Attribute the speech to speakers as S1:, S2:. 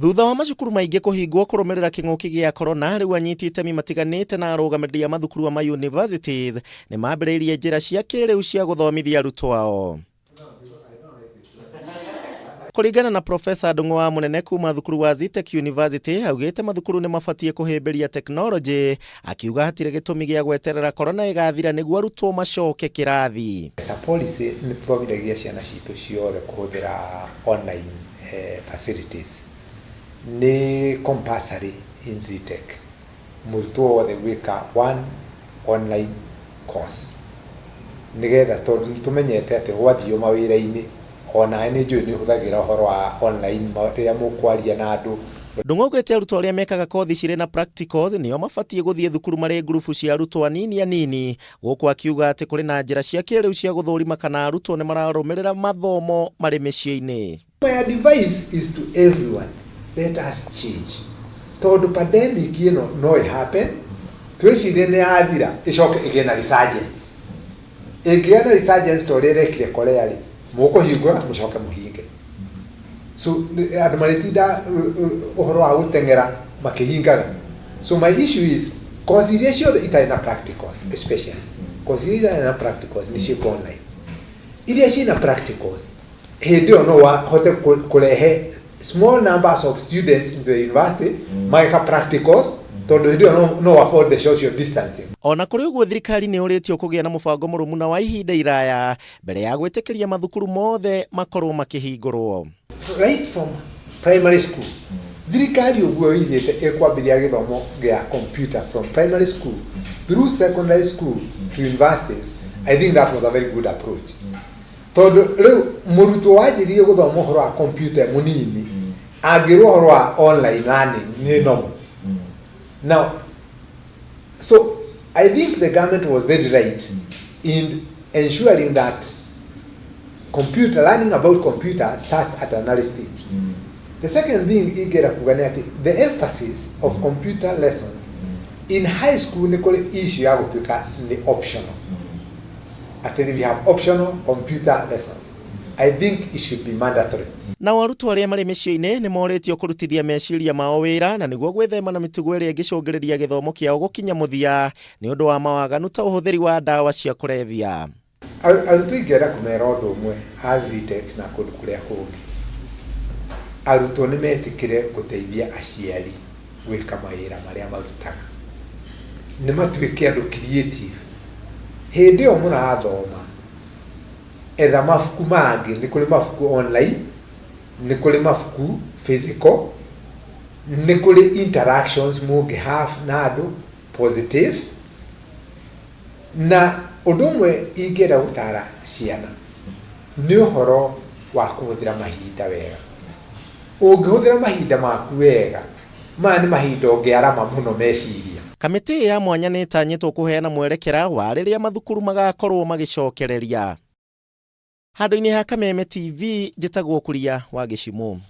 S1: Thutha wa macukuru maingi kuhingwo kurumirira king'uki gia corona, riu anyiti itemi matiganite na arugamiriri mathukuru ma universities ni mambiriirie njira cia kiriu cia guthomithia arutwo ao. Kuringana na Profesa wa Munene kuma thukuru wa Zetech University, augite mathukuru ni mabatie kuhimbiria technology, akiuga hatire gitumi gia gweterera corona igathira niguo arutwo macoke kirathi.
S2: Esa policy ni tũthomithagia ciana citu ciothe kuhuthira online facilities. Ni compulsory in Zetech. Murutwo wothe gwika one online course. Nigetha tumenyete ati gwathio mawira-ini ona ni njui ni huthagira horo wa online maria mukwaria na andu.
S1: Ndung'augite arutwo aria mekaga kothi cire na practicals nio mabatie guthie thukuru mari grupu cia arutwo anini guku akiuga ati kuri na njira cia kiriu cia guthurima kana arutwo ni mararumirira mathomo mari micii-ini.
S2: My advice is to everyone, let us change. Tondu pandemic no happen, twicire ni athira icoke igena resurgence. Igena resurgence torerekire koreari mukuhingura mucoke muhinge. So andu maritinda uhoro wa gutengera makihingaga. So my issue is consideration the itali na practicals, especially consideration na practicals ni shape online. Iria cina practicals hedio no wa hote kurehe small numbers of students in the university maika practicals tondu hedio no afford the social distancing.
S1: Ona kuri uguo thirikari ni uritio kugia na mubango murumu na wa ihinda iraya mbere ya gwitikiria mathukuru mothe makorwo makihingurwo.
S2: Right from primary school, thirikari uguo igite ekwambiria githomo gia computer from primary school through secondary school to universities. I think that was a very good approach. Tondu riu murutwo wajirie guthoma horo wa computer munini agirwo horo wa online learning ni normal. Now, so I think the government was very right in ensuring that learning about computer starts at an early stage. The second thing the emphasis of computer lessons in high school ni kule issue ya gutuika ni optional. I think we have optional computer lessons. I think it should be mandatory.
S1: Na arutwo aria mari micii-ini ni moritio kurutithia meciria mao wira na niguo gwithema na mitugo iria ingicungiriria githomo kiao gukinya muthia ni undu wa mawaganu ta uhuthiri wa dawa cia kulevya.
S2: Arutwo ingera kumera undu umwe a Zetech na kundu kuria kungi. Arutwo ni metikire guteithia aciari gwika mawira maria marutaga. Ni matuike andu creative. Hindi yo murathoma etha mafuku mangi ni kuri mafuku online, ni kuri mafuku physical, ni kuri interactions mungi have na andu positive. Na undu umwe ingera gutara ciana ni uhoro wa kuhuthira mahinda wega. Ungihuthira mahinda maku wega ni mahinda ungiarama muno meciria.
S1: Kamiti ya mwanya ni tanyitwo kuheana mwerekera wa riria mathukuru magakorwo magicokereria. Handu-ini ha Kameme TV njitagwo Kuria wa Gicimu.